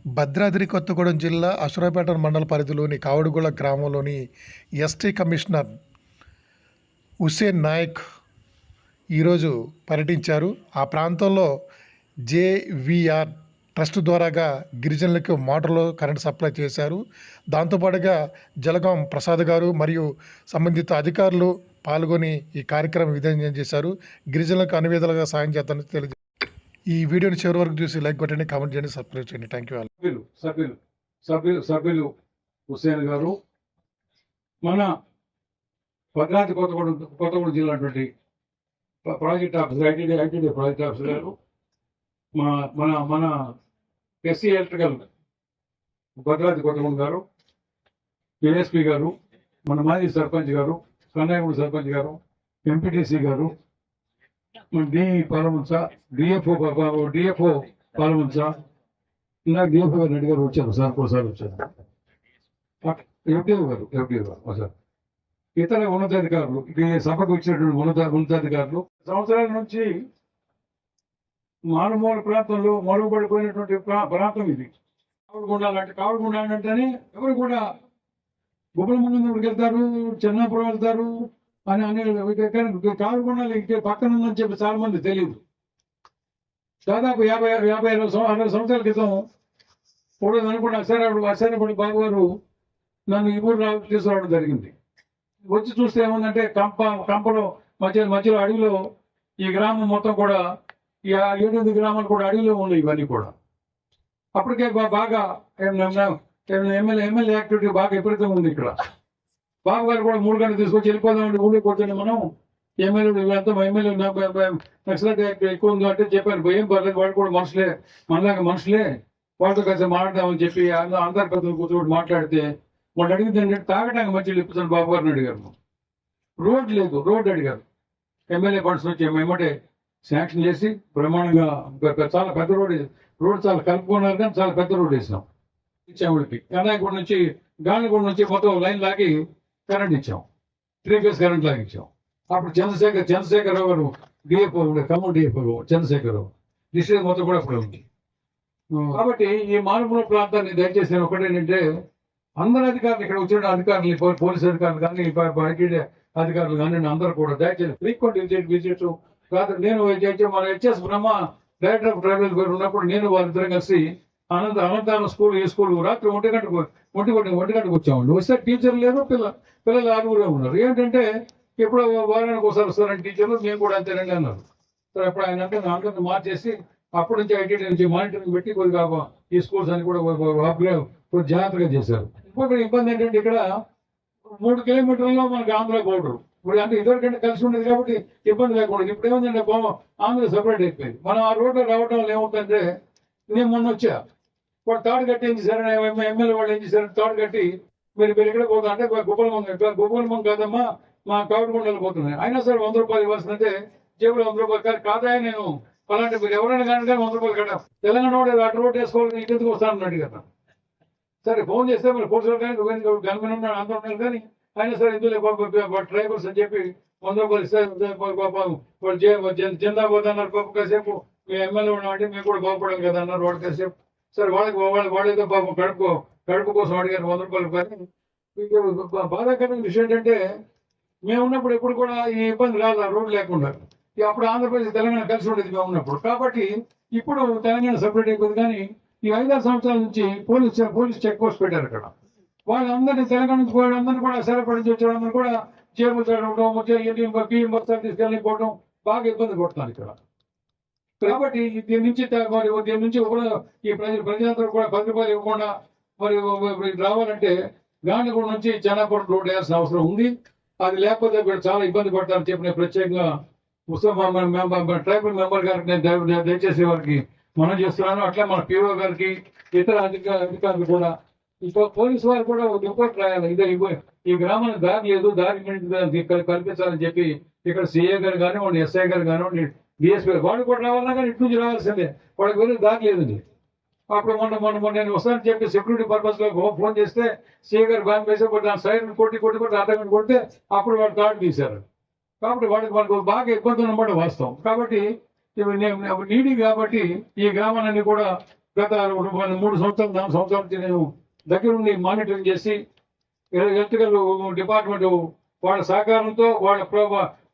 భద్రాద్రి కొత్తగూడెం జిల్లా అశ్వరావుపేట మండల పరిధిలోని కావడిగూడ గ్రామంలోని ఎస్టీ కమిషనర్ హుసేన్ నాయక్ ఈరోజు పర్యటించారు. ఆ ప్రాంతంలో జేవీఆర్ ట్రస్ట్ ద్వారాగా గిరిజనులకు మోటార్లు కరెంట్ సప్లై చేశారు. దాంతోపాటుగా జలగాం ప్రసాద్ గారు మరియు సంబంధిత అధికారులు పాల్గొని ఈ కార్యక్రమం విజయవంతం చేశారు. గిరిజనులకు అన్ని విధాలుగా సాయం చేస్తానని తెలియజేశారు. ఈ వీడియోని చివరి వరకు చూసి లైక్ కొట్టండి, కామెంట్ చేయండి, సబ్స్క్రైబ్ చేయండి. Thank you all. సభ్యులు హుసేన్ గారు, మన భద్రాద్రి కొత్తగూడెం జిల్లా project officer ITD project officer గారు, మన ఎస్సీ ఎలక్ట్రికల్ భద్రాద్రి కొత్తగూడెం గారు, ఏఎస్పీ గారు, మన మాజీ సర్పంచ్ గారు, కన్నాయగూడ సర్పంచ్ గారు, ఎంపీటీసీ గారు, డిఈ పాలముంచ, డిఎఫ్ఓ పాలముంచ, ఇందాక డిఎఫ్ఓ గారు రెడ్డి గారు వచ్చారు సార్, ఒకసారి వచ్చారు, ఎఫ్డిఓ గారు సార్, ఇతర ఉన్నతాధికారులు, ఈ సభకు వచ్చినటువంటి ఉన్నతాధికారులు. సంవత్సరాల నుంచి మారుమూల ప్రాంతంలో మరుగుపడిపోయినటువంటి ప్రాంతం ఇది. కావడిగుండ అంటేనే ఎవరు కూడా గుబ్బల ముందు వెళ్తారు, చెన్నాపురం వెళ్తారు అని కావడిగుండాలు ఇంకే పక్కన ఉందని చెప్పి చాలా మంది తెలియదు. దాదాపు 50-60 సంవత్సరాల క్రితం కూడదు అనుకున్నా సరే, అప్పుడు అసైనపడి బాబు గారు నన్ను ఈ ఊరు తీసుకురావడం జరిగింది. వచ్చి చూస్తే ఏముందంటే కంపలో మధ్యలో అడవిలో ఈ గ్రామం మొత్తం కూడా, ఈ 7 గ్రామాలు కూడా అడవిలో ఉన్నాయి. ఇవన్నీ కూడా అప్పటికే బాగా ఎమ్మెల్యే యాక్టివిటీ బాగా విపరీతం ఉంది ఇక్కడ. బాబు గారు కూడా 3 గంటలు తీసుకొచ్చి వెళ్ళిపోదామండి, ఊళ్ళో కూర్చొని మనం ఎమ్మెల్యే ఇవంతా ఎమ్మెల్యే నక్సలైట్ యాక్ట్ ఎక్కువ ఉంది అంటే చెప్పాను. ఏం పర్లేదు, వాళ్ళు కూడా మనుషులే, మనలాగా మనుషులే, వాళ్ళతో కలిసి మాట్లాడదామని చెప్పి అందరి పెద్దలు కూర్చోబెట్టి మాట్లాడితే వాళ్ళు అడిగింది ఏంటంటే తాగడానికి మంచిగా ఇప్పుతాను బాబు గారిని అడిగారు. రోడ్ లేదు, రోడ్ అడిగారు. ఎమ్మెల్యే ఫండ్స్ నుంచి ఏమంటే శాంక్షన్ చేసి బ్రహ్మాండంగా చాలా పెద్ద రోడ్ చాలా కలుపుకున్నారు, కానీ చాలా పెద్ద రోడ్ వేసినాం. ఇచ్చాముడికి కన్నాయగూడ నుంచి గాలిగూడ నుంచి మొత్తం లైన్ లాగి కరెంట్ ఇచ్చాం, 3 ఫేజ్ కరెంట్ లాగి ఇచ్చాం. అప్పుడు చంద్రశేఖరరావు గారు DFO, Khammam DFO Chandrasekhar Rao, district మొత్తం కూడా అప్పుడు ఉంది. కాబట్టి ఈ మారుమూల ప్రాంతాన్ని దయచేసి ఒకటి ఏంటంటే, అందరు అధికారులు ఇక్కడ వచ్చిన అధికారులు, పోలీసు అధికారులు కానీ, ఐటీడీ అధికారులు కానీ అందరూ కూడా దయచేసి ఫ్రీక్వెంట్ విజిట్స్ కాదు. నేను మన HS Brahma director of tribal గారు ఉన్నప్పుడు నేను వాళ్ళిద్దరం కలిసి అనంతానం స్కూల్, ఈ స్కూల్ రాత్రి 1 గంటకు వచ్చామండి. వస్తే టీచర్ లేదు, పిల్లలు 6 ఉన్నారు. ఏంటంటే ఎప్పుడో వారానికి ఒకసారి వస్తారని టీచర్లు, మేము కూడా అంతేనండి అన్నారు. సరే అప్పుడు ఆయన అంటే అందరిని మార్చేసి అప్పటి నుంచి ఐటీడీ నుంచి మానిటరింగ్ పెట్టి కొద్దిగా ఈ స్కూల్స్ అని కూడా కొద్ది జాగ్రత్తగా చేశారు. ఇంకొక ఇబ్బంది ఏంటంటే, ఇక్కడ 3 కిలోమీటర్లలో మనకి ఆంధ్ర బోర్డర్. ఇప్పుడు అంటే ఇదివరకంటే కలిసి ఉండేది కాబట్టి ఇబ్బంది లేకుండా. ఇప్పుడు ఏముందంటే ఆంధ్ర సపరేట్ అయిపోయింది. మనం ఆ రోడ్లో రావడం వల్ల ఏమవుతుందంటే, నేను మొన్న వచ్చా, వాడు తాడు కట్టి ఏం చేశారని ఎమ్మెల్యే వాళ్ళు ఏం చేశారని తాడు కట్టి మీరు ఎక్కడ పోతా అంటే గుబ్బలమంగ కాదమ్మా, మా కావడిగుండలు పోతున్నాయి. అయినా సరే 100 రూపాయలు ఇవ్వాల్సిందంటే జేబులో 100 రూపాయలు కాదా, నేను అలాంటి మీరు ఎవరైనా కానీ 100 రూపాయలు కట్టా, తెలంగాణ వాడు అటు రోడ్ వేసుకోవాలి, ఇంటికి వస్తానని అడిగారు. సరే ఫోన్ చేస్తే మరి పోలీసులు కానీ గన్మెన్ ఉన్నాడు, అందరూ ఉన్నారు, కానీ అయినా సరే ఇందులో డ్రైవర్స్ అని చెప్పి 100 రూపాయలు ఇస్తే జిందాబాద్ అన్నారు. పాపం కాసేపు మీ ఎమ్మెల్యే ఉన్నామంటే మేము కూడా బాగుపడాలి కదా అన్నారు. వాడు కాసేపు సరే వాళ్ళేదో పాపం కడుపు కోసం అడిగారు 100 రూపాయలు. కానీ బాధాకరమైన విషయం ఏంటంటే, మేము ఉన్నప్పుడు ఎప్పుడు కూడా ఈ ఇబ్బంది రాదు, రోడ్డు లేకుండా. అప్పుడు ఆంధ్రప్రదేశ్ తెలంగాణ కలిసి ఉండేది మేము ఉన్నప్పుడు. కాబట్టి ఇప్పుడు తెలంగాణ సపరేట్ అయిపోయింది. కానీ ఈ 5-6 సంవత్సరాల నుంచి పోలీస్ చెక్ పోస్ట్ పెట్టారు అక్కడ. వాళ్ళందరినీ తెలంగాణ నుంచి పోయడం, అందరినీ కూడా సరిపడి నుంచి వచ్చేవాళ్ళందరూ కూడా జేబులు తగ్గడం, బియ్యం బస్తాలు తీసుకెళ్ళిపోవడం, బాగా ఇబ్బంది పడుతున్నారు ఇక్కడ. కాబట్టి దీని నుంచి ఈ ప్రజలందరూ కూడా 10 రూపాయలు ఇవ్వకుండా మరి రావాలంటే గాంధీగూడ నుంచి చెన్నాపురం రోడ్ వేయాల్సిన అవసరం ఉంది. అది లేకపోతే కూడా చాలా ఇబ్బంది పడతారని చెప్పి నేను ప్రత్యేకంగా ట్రైబల్ మెంబర్ గారికి నేను దయచేసి వారికి మనం చేస్తున్నాను. అట్లా మన పిఓ గారికి, ఇతర అధికారులు కూడా, పోలీసు వారు కూడా రిపోర్ట్ రాయాలి. ఈ గ్రామానికి దారి లేదు, దారి కల్పించాలని చెప్పి ఇక్కడ సిఏ గారు కానివ్వండి, ఎస్ఐ గారు కానివ్వండి, డిఎస్పీ గారు, వాళ్ళు కూడా రావాలన్నా కానీ ఇటు నుంచి రావాల్సిందే, వాళ్ళకి వెళ్ళి దారి లేదండి. అప్పుడు మొన్న నేను వస్తానని చెప్పి సెక్యూరిటీ పర్పస్ లో ఫోన్ చేస్తే సిఏ గారు బ్యాన్ వేసి దాని సైడ్ కొట్టి అర్ధగంట కొడితే అప్పుడు వాళ్ళు కార్డు తీశారు. కాబట్టి వాళ్ళకి బాగా ఇబ్బంది ఉన్నమాట వాస్తవం. కాబట్టి నీడి కాబట్టి ఈ గ్రామాలన్నీ కూడా గత 3 సంవత్సరాలు 4 సంవత్సరాల నుంచి నేను దగ్గరుండి మానిటరింగ్ చేసి ఎలక్ట్రికల్ డిపార్ట్మెంట్ వాళ్ళ సహకారంతో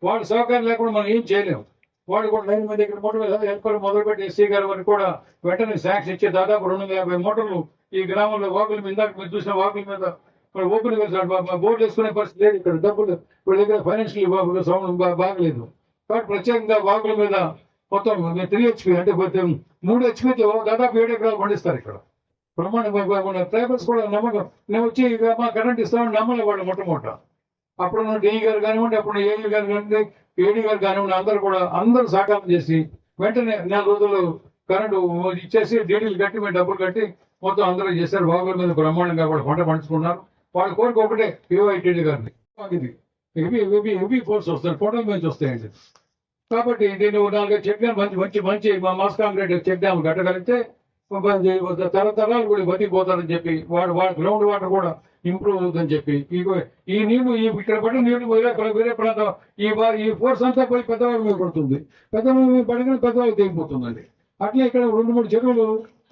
వాళ్ళ సహకారం లేకుండా మనం ఏం చేయలేము. వాళ్ళు కూడా లైన్ మీద ఇక్కడ మోటార్ హెల్పర్ మొదలుపెట్టి ఎస్సీ గారి వరకు కూడా వెంటనే శాంక్షన్ ఇచ్చే దాదాపు 250 మోటార్లు ఈ గ్రామంలో వాకుల మీద, ఇందాక మీరు చూసిన వాకుల మీద ఓపెన్ బోర్డు వేసుకునే పరిస్థితి లేదు. ఇక్కడ డబ్బులు వీళ్ళ దగ్గర ఫైనాన్షియల్ సౌండ్ బాగలేదు కాబట్టి ప్రత్యేకంగా వాకుల మీద మొత్తం 3 HP అంటే 3 HPతో దాదాపు 7 ఎకరాలు పండిస్తారు ఇక్కడ. ప్రమాణ ట్రైబల్స్ కూడా నమ్మకం, నేను వచ్చి మా కరెంట్ ఇస్తామని నమ్మలే వాళ్ళు మొట్టమొదట. అప్పుడున్న డిఈ గారు కానివ్వండి, అప్పుడు ఏఈ గారు కానివ్వండి, ఏడీ గారు కానివ్వండి, అందరూ సహకారం చేసి వెంటనే 4 రోజులు కరెంటు ఇచ్చేసి డీడీలు కట్టి మేము డబ్బులు కట్టి మొత్తం అందరూ చేశారు. బాగుల మీద బ్రహ్మాండంగా కూడా పంట పండించుకున్నారు. వాళ్ళ కోరిక ఒకటే పిఓఐటీడీ గారిని, ఇది హెవీ ఫోర్స్ వస్తాయి, టోటల్ నుంచి వస్తాయండి. కాబట్టి నేను 4 చెక్ డ్యామ్ మంచి మాస్ కాంక్రీట్ చెక్ డ్యామ్ కట్టగలిగితే తరతరాలు కూడా బతికిపోతారని చెప్పి వాడు గ్రౌండ్ వాటర్ కూడా ఇంప్రూవ్ అవుతుందని చెప్పి ఈ నీళ్లు ఇక్కడ పడిన నీళ్లు వేరే ప్రాంతం ఈ ఫోర్స్ అంతా పోయి పెద్దవాళ్ళ మీద పడుతుంది. పెద్దవాళ్ళ మీద పడిన పెద్దవాళ్ళు తెగిపోతుందండి. అట్లా ఇక్కడ 2-3 చెరువులు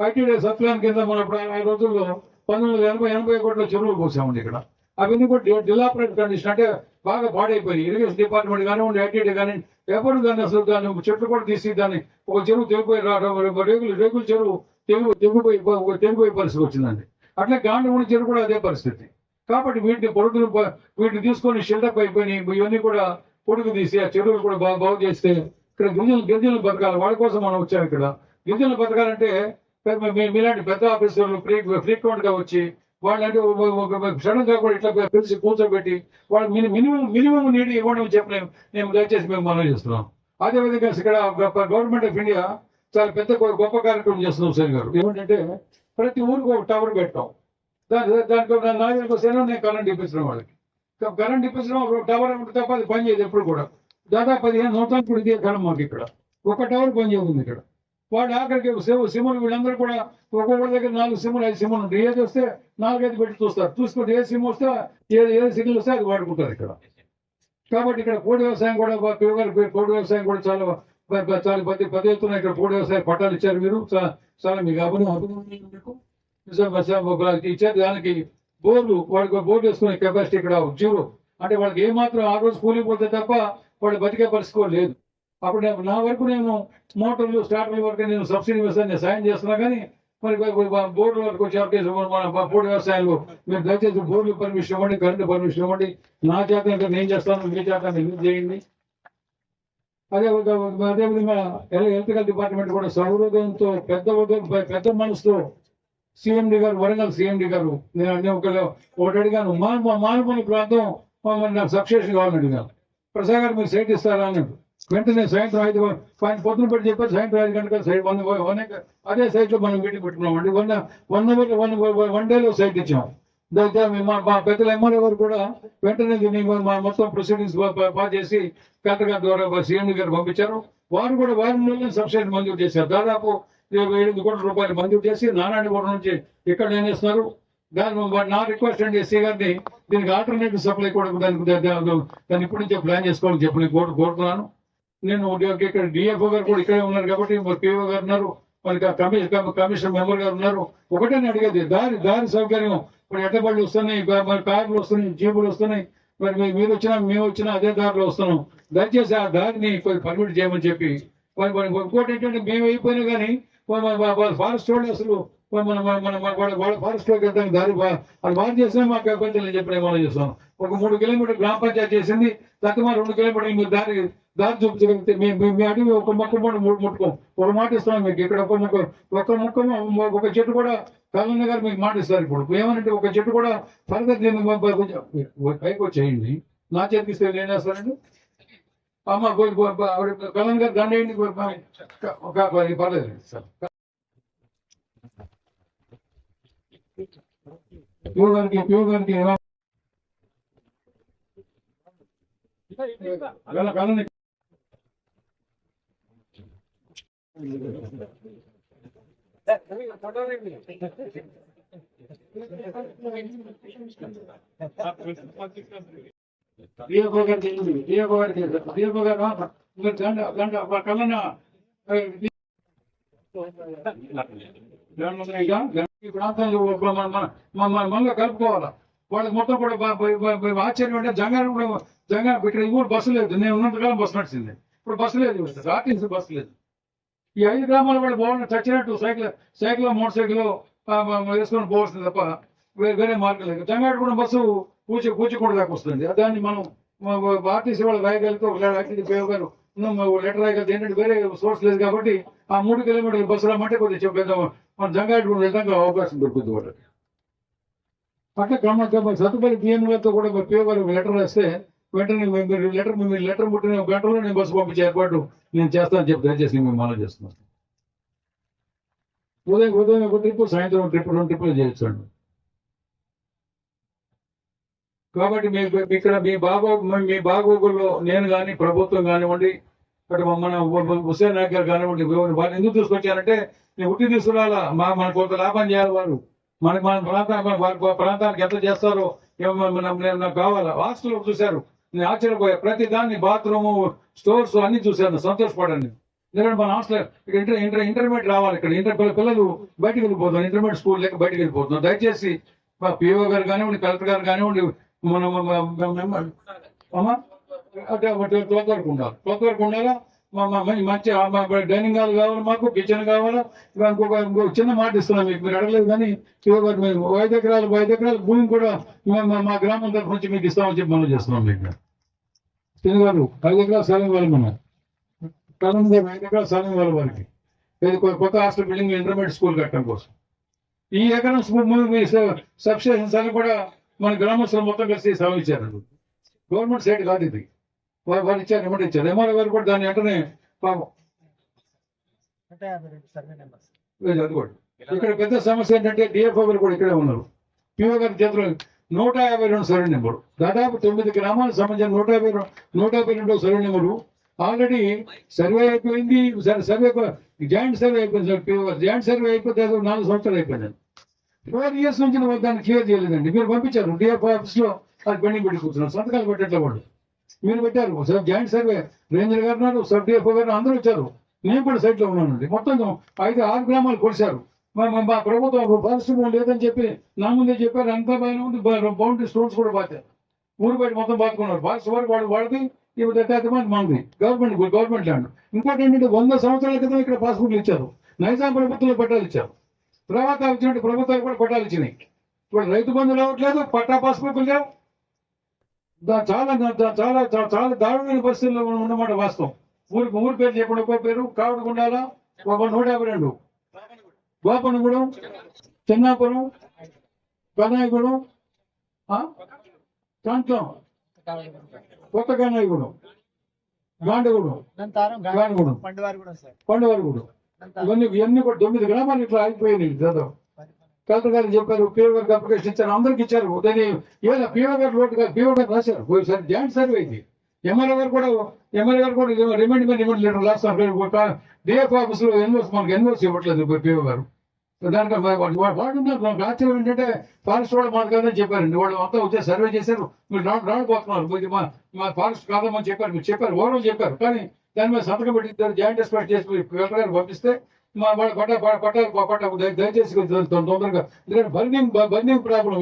ఐటీడీ సప్లాన్ కింద మన ఆ రోజుల్లో 1980 కోట్ల చెరువులు పోసామండి ఇక్కడ. అవన్నీ కూడా డిలాపరేట్ కండిషన్, అంటే బాగా పాడైపోయి. ఇరిగేషన్ డిపార్ట్మెంట్ కానివ్వండి, ఐటీడీ కానీ ఎవరు దాన్ని అసలు దాన్ని చెట్లు కూడా తీసి దాన్ని ఒక చెరువు తెగిపోయి రేగుల చెరువు తెగిపోయే పరిస్థితి వచ్చిందండి. అట్లా గాంధీ చెరువు కూడా అదే పరిస్థితి. కాబట్టి వీటిని తీసుకొని షెల్టప్ అయిపోయినాయి. ఇవన్నీ కూడా పొడుగు తీసి ఆ చెరువులు కూడా బాగు చేస్తే ఇక్కడ గిరిజనులు బతకాలి. వాళ్ళ కోసం మనం వచ్చాం. ఇక్కడ గిరిజనులు బతకాలంటే మీలాంటి పెద్ద ఆఫీసర్లు ఫ్రీక్వెంట్ గా వచ్చి వాళ్ళంటే సడన్ గా కూడా ఇట్లా పిలిచి కూర్చోబెట్టి వాళ్ళు మినిమం నీడ్ ఇవ్వడం చెప్పి నేను దయచేసి మేము మనం చేస్తున్నాం. అదేవిధంగా ఇక్కడ గవర్నమెంట్ ఆఫ్ ఇండియా చాలా పెద్ద గొప్ప కార్యక్రమం చేస్తున్నాం సార్ గారు. ఏమిటంటే ప్రతి ఊరికి ఒక టవర్ పెట్టాం. దానికి నా దగ్గరకు వస్తే నేను కరెంట్ ఇప్పించడం వాళ్ళకి. కరెంట్ ఇప్పించడం టవర్ తప్ప అది పని చేయదు ఎప్పుడు కూడా. దాదాపు 15 సంవత్సరాలు కూడా ఇదే కాలం మాకు ఇక్కడ ఒక టవర్ పని చేస్తుంది ఇక్కడ. వాళ్ళు ఆఖరికి సిమ్ములు వీళ్ళందరూ కూడా ఒక్కొక్కరి దగ్గర 4 సిమ్ములు 5 సిమ్ములు ఉంటాయి. ఏది వస్తే 4-5 పెట్టి చూసుకుంటే ఏ సిమ్ వస్తే ఏ సిగ్నల్ వస్తే అది వాడుకుంటారు ఇక్కడ. కాబట్టి ఇక్కడ పోడు వ్యవసాయం కూడా పోడు వ్యవసాయం కూడా చాలా పెద్ద ఎత్తున ఇక్కడ పోడు వ్యవసాయ పట్టాలు ఇచ్చారు మీరు. చాలా మీకు అభినందనలు ఇచ్చారు. దానికి వాళ్ళకి బోర్డు వేసుకునే కెపాసిటీ ఇక్కడ 0. అంటే వాళ్ళకి ఏమాత్రం ఆ రోజు కూలిపోతే తప్ప వాళ్ళు బతికే పరిస్థితి లేదు. అప్పుడు నా వరకు నేను మోటార్లు స్టార్టర్ల వరకు నేను సబ్సిడీ వ్యవసాయం సాయం చేస్తున్నా. కానీ మరి బోర్డుల వరకు వచ్చే పోడు వ్యవసాయంలో మీరు దయచేసి బోర్డు పర్మిషన్ ఇవ్వండి, కరెంటు పర్మిషన్ ఇవ్వండి. నా చేత నేను చేస్తాను, మీ చేత మీరు చేయండి. అదేవిధంగా ఎలక్ట్రికల్ డిపార్ట్మెంట్ కూడా సౌహృదయంతో పెద్ద మనసుతో సిఎండి గారు, వరంగల్ సిఎండి గారు, నేను ఒకటి అడిగాను, మానుపల్లి ప్రాంతం నాకు సబ్స్టేషన్ కావాలని అడిగాను. ప్రసాద్ గారు మీరు సైట్ ఇస్తారా అన్నాడు. వెంటనే సాయంత్రం 5 పొద్దున పెట్టి చెప్పారు, సాయంత్రం 5 గంటలకు సైట్ అదే సైట్ లో మనం మీటింగ్ పెట్టుకున్నామండి. 1 డేలో సైట్ ఇచ్చాం. మా పెద్దల ఎమ్మెల్యే గారు కూడా వెంటనే మొత్తం ప్రొసీడింగ్స్ పాస్ చేసి కలెక్టర్ గారి ద్వారా సీఎం గారు పంపించారు. వారు కూడా వారి నెలలు సబ్సిడీ మంజూరు చేశారు. దాదాపు 7 కోట్ల రూపాయలు మంజూరు చేసి నారాయణగూడ నుంచి ఇక్కడ నేనేస్తున్నారు. నా రిక్వెస్ట్ అండి ఎస్సీ గారిని, దీనికి ఆల్టర్నేటివ్ సప్లై కూడా దాన్ని ఇప్పటి నుంచే ప్లాన్ చేసుకోవాలని చెప్పి కోరుతున్నాను. నేను ఇక్కడ డిఎఫ్ఓ గారు కూడా ఇక్కడే ఉన్నారు కాబట్టి పిఓ గారు ఉన్నారు, మరి కమిషన్ మెంబర్ గారు ఉన్నారు. ఒకటే అడిగేది దారి సౌకర్యం. ఇప్పుడు ఎట్టబళ్ళు వస్తున్నాయి, మరి కార్లు వస్తున్నాయి, జీపులు వస్తున్నాయి. మరి మీరు వచ్చినా మేము వచ్చినా అదే దారిలో వస్తున్నాం. దయచేసి ఆ దారిని కొంచెం పర్మిట్ చేయమని చెప్పి ఇంకోటి ఏంటంటే మేము అయిపోయినా కానీ ఫారెస్ట్ వాళ్ళు అసలు వాళ్ళ ఫారెస్ట్ లోకి వెళ్తాం దారి అది బాగా చేసినా మాకు కొంచెం నేను చెప్పిన మనం చేస్తాం. ఒక 3 కిలోమీటర్ గ్రామ పంచాయతీ చేసింది, తక్కువ 2 కిలోమీటర్లు మీరు దారి చూపించగలిగితే మీ అడిగి ఒక మొక్క ముట్టుకోం. ఒక మాట ఇస్తున్నాం మీకు. ఇక్కడ ఒక చెట్టు కూడా కలన్న గారు మీకు మాట ఇస్తారు. ఇప్పుడు ఏమనంటే ఒక చెట్టు కూడా ఫర్దర్ దీన్ని పైకి వచ్చేయండి, నా చేతికి ఇస్తే ఏం చేస్తారండి. అమ్మ కలన్న గారు దండ వేయండి, పర్లేదు సార్. ప్యూర్ గారికి కలన్న ఈ ప్రాంతంలో మనలో కలుపుకోవాలా. వాళ్ళకి మొత్తం కూడా ఆశ్చర్యం అంటే జంగారం ఇక్కడ ఈ ఊరు బస్సు లేదు. నేను ఉన్నంతకాలం బస్సు నడిచింది. ఇప్పుడు బస్సు లేదు, ఆర్టీసీ బస్సు లేదు. ఈ 5 గ్రామాలు కూడా బాగుంది. చచ్చినట్టు సైకిల్ మోటార్ సైకిల్ వేసుకొని పోవస్తుంది తప్ప వేరే మార్గం లేదు. జంగాడు కూడా బస్సు కూచికొండ దాకా వస్తుంది. దాన్ని మనం ఆర్టీసీ వాళ్ళు రాయగలిగితే ఒక గారు లెటర్ రాయగలిగితే ఏంటంటే వేరే సోర్స్ లేదు కాబట్టి ఆ 3 కిలోమీటర్ల బస్సు రమ్మంటే కొద్దిగా చెప్పేద్దాం. మన జంగాడు కూడా వెళ్తాం అవకాశం దొరుకుతుంది వాళ్ళకి. అట్లా క్రమ సత్తుపల్లి పిఎం గారితో కూడా పిఓ గారు లెటర్ రాస్తే వెంటనే మీరు లెటర్ పుట్టిన గంటలో నేను బస్సు పంపించే ఏర్పాటు నేను చేస్తానని చెప్పి దయచేసి మేము మనం చేస్తున్నాను. ఉదయం ఒక ట్రిప్, సాయంత్రం ఒక ట్రిప్, 2 ట్రిప్పులు చేయొచ్చండి. కాబట్టి ఇక్కడ మీ బాగోగుల్లో నేను కానీ ప్రభుత్వం కానివ్వండి, అటు మన హుసేన్ నాయక్ గారు కానివ్వండి, వాళ్ళు ఎందుకు తీసుకొచ్చారంటే నేను ఉట్టి తీసుకురాలా, మన కొంత లాభం చేయాలి. వారు మన ప్రాంతానికి ఎంత చేస్తారో నాకు కావాలా. హాస్టల్ చూశారు, నేను ఆశ్చర్యపోయా. ప్రతి దాన్ని బాత్రూమ్, స్టోర్స్ అన్ని చూశాను, సంతోషపడండి. ఎందుకంటే మన హాస్టల్ ఇక్కడ ఇంటర్మీడియట్ రావాలి. ఇక్కడ పిల్లలు బయటకు వెళ్ళిపోతున్నారు, ఇంటర్మీడియట్ స్కూల్ లేక బయటకు వెళ్ళిపోతున్నారు. దయచేసి మా పిఓ గారు కానివ్వండి, కలెక్టర్ గారు కానివ్వండి, క్లాత్ వర్క్ ఉండాలా. మంచి డైనింగ్ హాల్ కావాలి, మాకు కిచెన్ కావాలా. ఇంకొక చిన్న మాట ఇస్తున్నాం మీకు, మీరు అడగలేదు కానీ పిఓ గారు మేము 5 ఎకరాల భూమి కూడా మా గ్రామం తరఫు నుంచి మీకు ఇస్తామని చెప్పి మనం చేస్తున్నాం. మీకు శ్రీని గారు 5 ఎకరాల స్థలం ఇవ్వాలి. మనం 5 ఎకరాల స్థలం ఇవ్వాలి వారికి. కొత్త హాస్టల్ బిల్డింగ్, ఇంటర్మీడియట్ స్కూల్ కట్టడం కోసం. ఈ ఎకరం సబ్స్టేషన్ స్థలం కూడా మన గ్రామస్తులు మొత్తం కలిసి స్థలం ఇచ్చారు. గవర్నమెంట్ సైడ్ కాదు ఇది, వాళ్ళు ఇచ్చారు, ఎమ్మటి ఇచ్చారు. ఎంఆర్ఓ గారు కూడా దాన్ని వెంటనే పాపం. అది కూడా ఇక్కడ పెద్ద సమస్య ఏంటంటే డిఎఫ్ఓ గారు కూడా ఇక్కడే ఉన్నారు. పిఓ గారి చేతిలో 152 సర్వే నెంబరు, దాదాపు 9 గ్రామాలకు సంబంధించిన 152 సర్వే నెంబరు ఆల్రెడీ సర్వే అయిపోయింది. జాయింట్ సర్వే అయిపోయింది సార్. పిఓ గారు జాయింట్ సర్వే అయిపోతే 4 సంవత్సరాలు అయిపోయింది. 4 years నుంచి దాన్ని క్లియర్ చేయలేదండి. మీరు పంపించారు డిఎఫ్ఓ ఆఫీస్లో, అది పెండింగ్ పెట్టి కూర్చున్నారు. సంతకాలు పెట్టేట్లా వాళ్ళు మీరు పెట్టారు. సార్ జాయింట్ సర్వే రేంజర్ గారు ఉన్నారు, సబ్ డిఎఫ్ఓ గారు అందరూ వచ్చారు. నేను కూడా సైట్లో ఉన్నానండి. మొత్తం 5-6 గ్రామాలు కొలిశారు. మా ప్రభుత్వం ఫారెస్ట్ భూమి లేదని చెప్పి నా ముందే చెప్పారు. అంతా బాగానే ఉంది. బౌండరీ స్టోన్స్ కూడా బాగారు, ఊరు బయట మొత్తం బాదుకున్నారు. ఫారెస్ట్ వరకు వాడిది, ఇప్పుడు 30 మంది మంది గవర్నమెంట్ ల్యాండ్. ఇంకోటి ఏంటంటే 100 సంవత్సరాల క్రితం ఇక్కడ పాస్బుక్లు ఇచ్చారు. నైజాం ప్రభుత్వంలో పట్టాలు ఇచ్చారు. తర్వాత వచ్చినట్టు ప్రభుత్వాలు కూడా పట్టాలు ఇచ్చినాయి. ఇప్పుడు రైతు బంధు రావట్లేదు, పట్టా పాస్బుక్లు లేవు. చాలా చాలా చాలా దారుణమైన పరిస్థితుల్లో ఉన్నమాట వాస్తవం. ఊరి పేరు చెప్పండి. ఒక్కో పేరు కావడగుండాల 152, గోపనగూడెం, చెన్నాపురం, కనాయగూడెం, కంట్లం, కొత్త కనాయగూడెం, గాండగూడెం, పండువారిగూడెం, ఇవన్నీ కూడా 9 గ్రామాలు ఇట్లా ఆగిపోయినాయి. దాదాపు కలెక్టర్ గారు చెప్పారు, పిఓ గారికి అప్లికేషన్ ఇచ్చారు, అందరికి ఇచ్చారు. దాన్ని పిఓ గారు లోటు కాదు, పిఓ గారు రాశారు. జాయింట్ సర్వే ఇది. ఎమ్మెల్యే గారు కూడా రిమైండ్ లెటర్ రాస్తారు. డిఎఫ్ ఆఫీసులో మనకు ఎన్ఓసి ఇవ్వట్లేదు పిఓ గారు. దానికి వాడున్నారు. నాకు ఆశ్చర్యం ఏంటంటే ఫారెస్ట్ వాళ్ళు మాకు కాదని చెప్పారండి. వాళ్ళు అంతా వచ్చే సర్వే చేశారు. మీరు రాడిపోతున్నారు, మా ఫారెస్ట్ కాదమని చెప్పారు. మీరు చెప్పారు, ఓవరాల్ చెప్పారు. కానీ దాని మీద సంతకం పెట్టి జాయింట్ ఎక్స్పైర్ చేసి కలెక్టర్ గారు పంపిస్తే మా వాళ్ళ పట్టాలు దయచేసి తొందరగా. ఎందుకంటే బర్నింగ్ ప్రాబ్లం.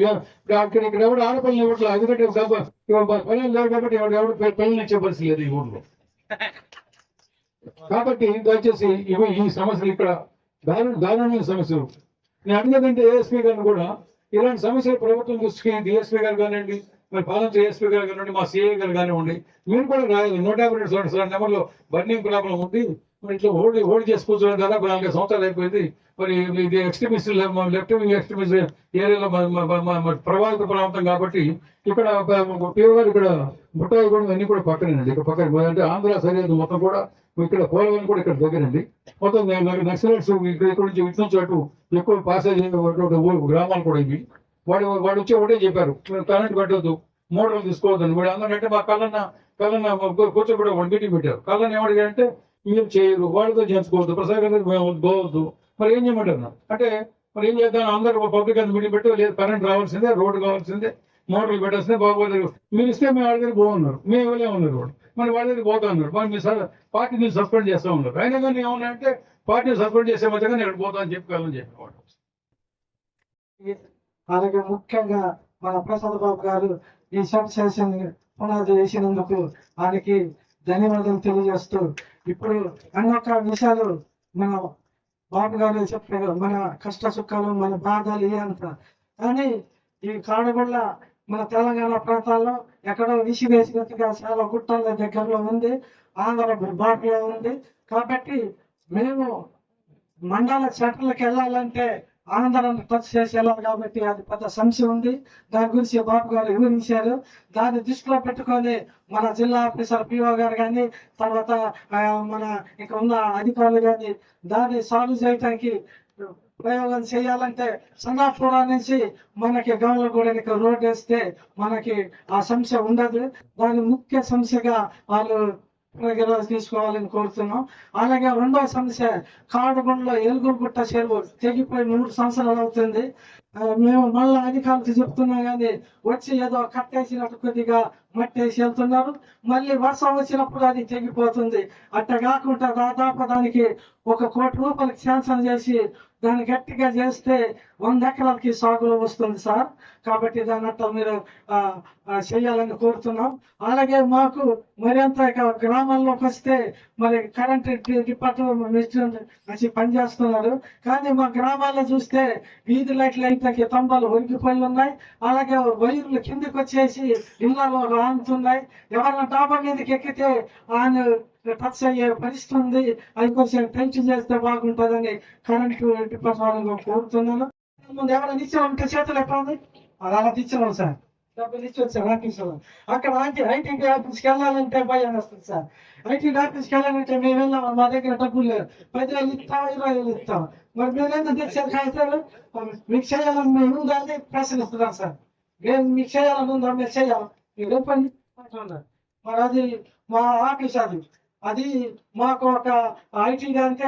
ఇక్కడ ఎవరు ఆడపిల్లలు ఇవ్వట్లేదు. ఎందుకంటే పిల్లలు లేవు కాబట్టి ఎవరు పిల్లల్ని ఇచ్చే పరిస్థితి లేదు ఈ ఊళ్ళో. కాబట్టి దయచేసి ఈ సమస్యలు ఇక్కడ దారుణమైన సమస్యలు. నేను అడిగేదంటే ఏఎస్పీ గారిని కూడా ఇలాంటి సమస్యలు ప్రభుత్వం దృష్టికి డిఎస్పీ గారు కానివ్వండి, మరి పాలన ఏఎస్పీ గారు కానివ్వండి, మా సిఐ గారు కానివ్వండి, మీరు కూడా రాయాలి. 152 నెంబర్లో బర్నింగ్ ప్రాబ్లం ఉంది. మరి ఇట్లా హోల్డ్ చేసి కూర్చోవడం దాదాపు 4 సంవత్సరాలు అయిపోయింది. మరి ఇది ఎక్స్ట్రీమిస్ట్ లెఫ్ట్ వింగ్ ఎక్స్ట్రీమిస్ట్ ఏరియాలో ప్రభావిత ప్రాంతం కాబట్టి ఇక్కడ పిఓ గారు ఇక్కడ బుట్టాయి కూడా అన్ని కూడా పక్కనేనండి. ఇక్కడ పక్కన అంటే ఆంధ్ర సరిహద్దు మొత్తం కూడా ఇక్కడ పోలవరం కూడా ఇక్కడ దగ్గరండి. మొత్తం నక్సలైట్స్ ఇక్కడ నుంచి ఇటు నుంచి అటు ఎక్కువ పాసేజ్ గ్రామాలు కూడా ఇవి. వాడు వచ్చి ఒకటే చెప్పారు, కరెంట్ పెట్టవద్దు, మోటార్లు తీసుకోవద్దని. వాడు అందరంటే మా కళ్ళన్న కూర్చోబెట్టి ఒక మీటింగ్ పెట్టారు. కళ్ళని ఏమడిగారంటే మీరు చేయరు, వాళ్ళతో చేయించుకోవద్దు, ప్రసాద్ మేము పోవద్దు. మరి ఏం చేయమంటారు అంటే మరి ఏం చేద్దాం, అందరూ పబ్లిక్ అంతా మీటింగ్ పెట్టి లేదు కరెంట్ రావాల్సిందే, రోడ్డు కావాల్సిందే, మోటార్లు పెట్టాల్సిందే, బాగోలేదు. మీరు ఇస్తే మేము వాళ్ళ దగ్గర పోతున్నారు, మేము ఇవ్వలే ఉన్నారు. వాడు మరి వాళ్ళ దగ్గర పోతా ఉన్నారు. మరి మీ పార్టీని సస్పెండ్ చేస్తూ ఉన్నారు. అయినా కానీ ఏమన్నా అంటే పార్టీని సస్పెండ్ చేసే మధ్య కానీ ఇక్కడ పోతా అని చెప్పి చెప్పేవాడు. అలాగే ముఖ్యంగా మన ప్రసాద్ బాబు గారు ఈ సబ్ సెషన్ పునాది వేసినందుకు ఆయనకి ధన్యవాదాలు తెలియజేస్తూ ఇప్పుడు అన్నొక విషయాలు మన బాబు గారు చెప్పారు, మన కష్ట సుఖాలు మన బాధలు ఇదంతా. కానీ ఈ కాడుగుళ్ళ మన తెలంగాణ ప్రాంతాల్లో ఎక్కడో విసివేసినట్టుగా చాలా గుట్టల దగ్గరలో ఉంది, ఆంధ్ర బాటలో ఉంది. కాబట్టి మేము మండల సెంటర్లకు వెళ్ళాలంటే ఆంధ్రాన్ని టచ్ చేసి వెళ్ళాలి. కాబట్టి అది పెద్ద సమస్య ఉంది. దాని గురించి బాబు గారు వివరించారు. దాన్ని దృష్టిలో పెట్టుకొని మన జిల్లా ఆఫీసర్ పిఓ గారు కానీ తర్వాత మన ఇక ఉన్న అధికారులు కానీ దాన్ని సాల్వ్ చేయడానికి ప్రయోగం చేయాలంటే సంగాపురం నుంచి మనకి గౌలగూడెనికి రోడ్ వేస్తే మనకి ఆ సమస్య ఉండదు. దాని ముఖ్య సమస్యగా వాళ్ళు పరిగణలోకి తీసుకోవాలని కోరుతున్నాం. అలాగే రెండవ సమస్య కాడుగుండలో ఎలుగురుగుట్ట చెరువు తెగిపోయి 3 సంవత్సరాలు అవుతుంది. మేము మళ్ళీ అధికారులకు చెప్తున్నాం కానీ వచ్చి ఏదో కట్టేసినట్టు కొద్దిగా మట్టేసి వెళ్తున్నారు. మళ్ళీ వర్షం వచ్చినప్పుడు అది తెగిపోతుంది. అట్ట కాకుండా దాదాపు దానికి 1 కోటి రూపాయలకి శాంక్షన్ చేసి దాన్ని గట్టిగా చేస్తే 100 ఎకరాలకి సాగులో వస్తుంది సార్. కాబట్టి దాని అట్లా మీరు చేయాలని కోరుతున్నాం. అలాగే మాకు మరింత గ్రామాల్లోకి వస్తే మరి కరెంట్ డిపార్ట్మెంట్ మంచి పనిచేస్తున్నారు. కానీ మా గ్రామాల్లో చూస్తే వీధి లైట్లు అయితే తంబాలు ఒరిగిపోయి ఉన్నాయి. అలాగే వైర్లు కిందికి వచ్చేసి ఇళ్లలో ఆనుతున్నాయి. ఎవరైనా డాబా మీదకి ఎక్కితే ఆయన టచ్ అయ్యే పరిస్థితి ఉంది. అది కొంచెం టెన్షన్ చేస్తే బాగుంటుందని కరెంట్ డిపార్ట్మెంట్ కోరుతున్నాను. ముందు ఎవరైనా ఇచ్చామంటే చేతులు ఎక్కడ ఉంది అలా ఇచ్చాము సార్. డబ్బులు ఇచ్చారు సార్ ఆఫీసులో. అక్కడ ఐటీ ఆఫీస్కి వెళ్ళాలంటే భయం వస్తుంది సార్. ఐటీ ఆఫీస్కి వెళ్ళాలంటే మేము వెళ్ళాము, మా దగ్గర డబ్బులు లేవు. 10,000 ఇస్తాం, 20,000 ఇస్తాం. మరి మీరు ఎందుకు తెచ్చారు కాగితాలు? మీకు చేయాలని మేము ఉందా అని ప్రశ్నిస్తున్నాం సార్. మేము మీకు చేయాలని ఉందా? మీరు చేయాలి, మీరు చెప్పండి. మరి అది మా ఆఫీస్, అది మాకు ఒక ఐటీ అంటే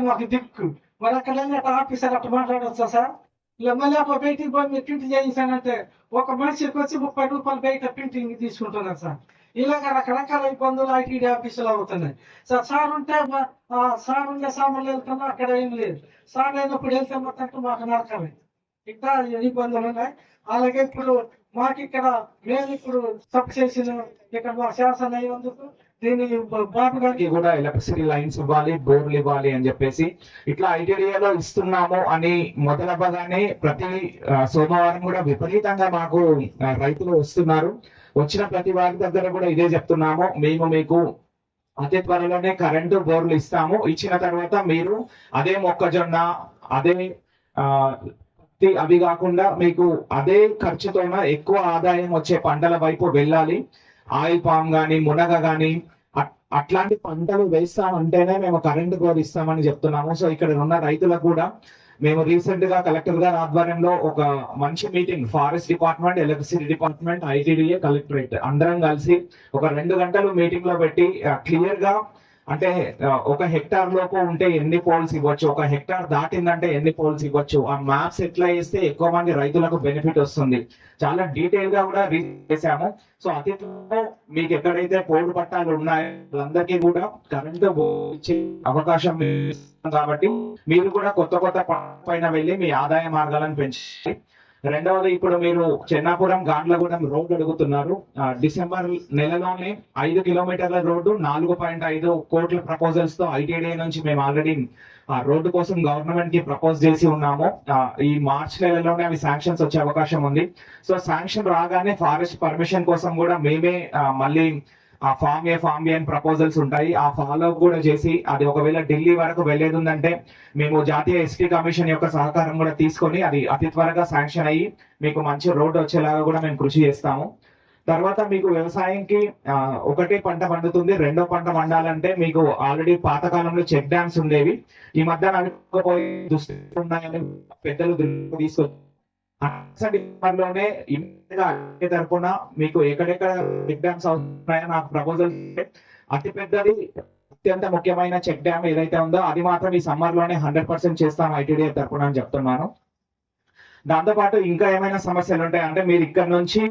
మాకు దిక్కు. మరి అక్కడ ఆఫీసర్ అట్లా మాట్లాడవచ్చా సార్? ఇలా మళ్ళీ బయటికి పోయి మీరు ప్రింట్ చేయించానంటే ఒక మనిషికి వచ్చి 30 రూపాయలు బయట ప్రింటింగ్ తీసుకుంటున్నారు సార్. ఇలాగ రకరకాల ఇబ్బందులు ఐటీడీ ఆఫీసులో అవుతున్నాయి సార్. సార్ ఉంటే సార్ ఉండే సామాన్లు వెళ్తున్నా, అక్కడ ఏం లేదు. సార్ లేనప్పుడు వెళ్తే మొత్తం మాకు నరకమే. ఇంకా ఇబ్బందులు ఉన్నాయి. అలాగే ఇప్పుడు మాకు ఇక్కడ మేము ఇప్పుడు తప్పు చేసిన ఇక్కడ మా శాసన అయ్యేందుకు దీన్ని బాబు గారికి కూడా ఎలక్ట్రిసిటీ లైన్స్ ఇవ్వాలి, బోర్లు ఇవ్వాలి అని చెప్పేసి ఇట్లా ఐటీడీఏలో ఇస్తున్నాము అని మొదలవ్వగానే ప్రతి సోమవారం కూడా విపరీతంగా మాకు రైతులు వస్తున్నారు. వచ్చిన ప్రతి వారి దగ్గర కూడా ఇదే చెప్తున్నాము, మేము మీకు అతి త్వరలోనే కరెంటు బోర్లు ఇస్తాము. ఇచ్చిన తర్వాత మీరు అదే మొక్కజొన్న, అదే అవి కాకుండా మీకు అదే ఖర్చుతోన ఎక్కువ ఆదాయం వచ్చే పంటల వైపు వెళ్ళాలి. ఆయిల్ పామ్ గాని, మునగ గాని అట్లాంటి పంటలు వేస్తామంటేనే మేము కరెంటు బోర్ ఇస్తామని చెప్తున్నాము. సో ఇక్కడ ఉన్న రైతులకు కూడా మేము రీసెంట్ గా కలెక్టర్ గారి ఆధ్వర్యంలో ఒక మంచి meeting, forest department, electricity department, ITDA, collectorate అందరం కలిసి ఒక 2 గంటలు మీటింగ్ లో పెట్టి క్లియర్ గా అంటే 1 హెక్టార్ లోపు ఉంటే ఎన్ని పోల్స్ ఇవ్వచ్చు, 1 హెక్టార్ దాటిందంటే ఎన్ని పోల్స్ ఇవ్వచ్చు, ఆ మ్యాప్స్ ఎట్లా వేస్తే ఎక్కువ మంది రైతులకు బెనిఫిట్ వస్తుంది, చాలా డీటెయిల్ గా కూడా రీచ్ చేశాము. సో అతి త్వరలో మీకు ఎక్కడైతే పోడు పట్టాలు ఉన్నాయో వాళ్ళందరికీ కూడా కరెంటు ఇచ్చే అవకాశం కాబట్టి మీరు కూడా కొత్త పైన వెళ్ళి మీ ఆదాయ మార్గాలను పెంచాలి. రెండవది, ఇప్పుడు మీరు చెన్నాపురం గాండ్లగూడెం రోడ్డు అడుగుతున్నారు. డిసెంబర్ నెలలోనే 5 కిలోమీటర్ల రోడ్డు 4.5 కోట్ల ప్రపోజల్స్ తో ఐటీడీఏ నుంచి మేము ఆల్రెడీ ఆ రోడ్డు కోసం గవర్నమెంట్ కి ప్రపోజ్ చేసి ఉన్నాము. ఈ మార్చ్ నెలలోనే అవి శాంక్షన్స్ వచ్చే అవకాశం ఉంది. సో శాంక్షన్ రాగానే ఫారెస్ట్ పర్మిషన్ కోసం కూడా మేమే మళ్ళీ ఆ ఫామ్ ఏ అని ప్రపోజల్స్ ఉంటాయి, ఆ ఫాలో కూడా చేసి అది ఒకవేళ ఢిల్లీ వరకు వెళ్లేది ఉందంటే మేము జాతీయ ఎస్టీ కమిషన్ యొక్క సహకారం కూడా తీసుకొని అది అతి త్వరగా శాంక్షన్ అయ్యి మీకు మంచి రోడ్డు వచ్చేలాగా కూడా మేము కృషి చేస్తాము. తర్వాత మీకు వ్యవసాయంకి ఒకటే పంట పండుతుంది, రెండో పంట పండాలంటే మీకు ఆల్రెడీ పాతకాలంలో చెక్ డ్యామ్స్ ఉండేవి, ఈ మధ్య నడుపుకుపోయి దుస్థితులు ఉన్నాయని పెద్దలు తీసుకొచ్చి లోనే తరపున మీకు ఎక్కడెక్కడ చెక్ డ్యామ్స్ అవుతున్నాయో నాకు ప్రపోజల్. అతి పెద్దది, అత్యంత ముఖ్యమైన చెక్ డ్యామ్ ఏదైతే ఉందో అది మాత్రం ఈ సమ్మర్ లోనే 100% చేస్తాను ఐటీడీఏ తరపున అని చెప్తున్నాను. దాంతో పాటు ఇంకా ఏమైనా సమస్యలు ఉంటాయి అంటే మీరు ఇక్కడ నుంచి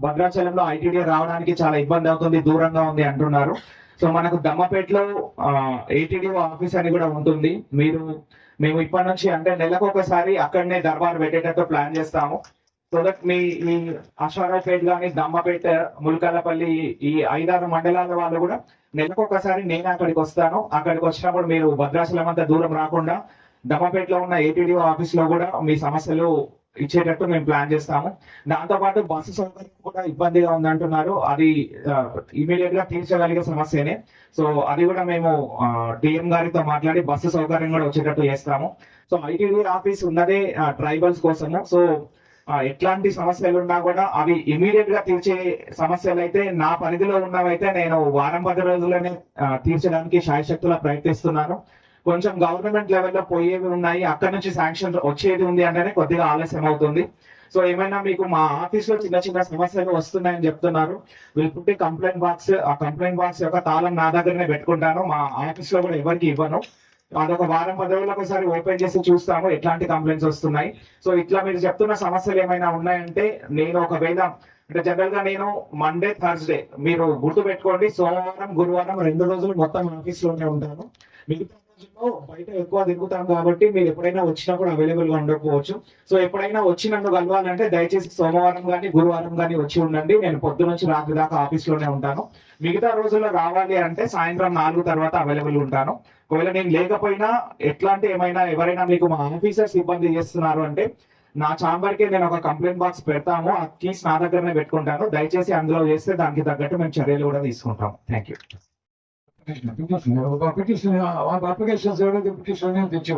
భద్రాచలంలో ఐటీడీఏ రావడానికి చాలా ఇబ్బంది అవుతుంది, దూరంగా ఉంది అంటున్నారు. సో మనకు దమ్మపేటలో ఏటీడీఓ ఆఫీస్ అని కూడా ఉంటుంది. మీరు మేము ఇప్పటి నుంచి అంటే నెలకు ఒకసారి అక్కడనే దర్బార్ పెట్టేటట్టు ప్లాన్ చేస్తాము. సో దట్ మీ ఈ అశ్వారావుపేట కానీ దమ్మపేట, ములకలపల్లి ఈ 5-6 మండలాల వాళ్ళు కూడా నెలకు ఒకసారి నేను అక్కడికి వస్తాను. అక్కడికి వచ్చినప్పుడు మీరు భద్రాచలం అంత దూరం రాకుండా దమ్మపేటలో ఉన్న ఏటీడీఓ ఆఫీస్ లో కూడా మీ సమస్యలు ఇచ్చేటట్టు మేము ప్లాన్ చేస్తాము. దాంతో పాటు బస్సు సౌకర్యం కూడా ఇబ్బందిగా ఉందంటున్నారు. అది ఇమీడియట్ గా తీర్చగలిగే సమస్యనే. సో అది కూడా మేము డిఎం గారితో మాట్లాడి బస్సు సౌకర్యం కూడా వచ్చేటట్టు చేస్తాము. సో ఐటీడీ ఆఫీస్ ఉన్నదే ట్రైబల్స్ కోసము. సో ఎట్లాంటి సమస్యలు ఉన్నా కూడా అవి ఇమీడియట్ గా తీర్చే సమస్యలు అయితే నా పరిధిలో ఉన్నవైతే నేను 10 రోజుల్లోనే తీర్చడానికి శాయశక్తులా ప్రయత్నిస్తున్నాను. కొంచెం గవర్నమెంట్ లెవెల్లో పోయేవి ఉన్నాయి, అక్కడ నుంచి శాంక్షన్ వచ్చేది ఉంది అంటేనే కొద్దిగా ఆలస్యం అవుతుంది. సో ఏమైనా మీకు మా ఆఫీస్ లో చిన్న చిన్న సమస్యలు వస్తున్నాయని చెప్తున్నారు, వీళ్ళు పుట్టి కంప్లైంట్ బాక్స్, ఆ కంప్లైంట్ బాక్స్ యొక్క తాళం నా దగ్గరనే పెట్టుకుంటాను, మా ఆఫీస్ లో కూడా ఎవరికి ఇవ్వను. అదొక 10 రోజులకు ఒకసారి ఓపెన్ చేసి చూస్తాము ఎట్లాంటి కంప్లైంట్స్ వస్తున్నాయి. సో ఇట్లా మీరు చెప్తున్న సమస్యలు ఏమైనా ఉన్నాయంటే నేను ఒకవేళ అంటే జనరల్ గా నేను మండే, థర్స్డే మీరు గుర్తు పెట్టుకోండి, సోమవారం, గురువారం 2 రోజులు మొత్తం ఆఫీస్ లోనే ఉంటాను. మిగతా రోజుల్లో బయట ఎక్కువ తిరుగుతాం కాబట్టి మీరు ఎప్పుడైనా వచ్చినప్పుడు అవైలబుల్ గా ఉండకపోవచ్చు. సో ఎప్పుడైనా వచ్చి నన్ను కలవాలంటే దయచేసి సోమవారం కానీ గురువారం కానీ వచ్చి ఉండండి. నేను పొద్దు నుంచి రాత్రి దాకా ఆఫీస్ లోనే ఉంటాను. మిగతా రోజుల్లో రావాలి అంటే సాయంత్రం 4 తర్వాత అవైలబుల్ ఉంటాను. ఒకవేళ నేను లేకపోయినా ఎట్లాంటి ఏమైనా ఎవరైనా మీకు మా ఆఫీసర్స్ ఇబ్బంది చేస్తున్నారు అంటే నా ఛాంబర్ కి నేను ఒక కంప్లైంట్ బాక్స్ పెడతాము, ఆ కీస్ నా దగ్గరనే పెట్టుకుంటాను. దయచేసి అందులో చేస్తే దానికి తగ్గట్టు మేము చర్యలు కూడా తీసుకుంటాం. Thank you. అప్లికేషన్ ఎవరైతే పిటిషన్ తెచ్చి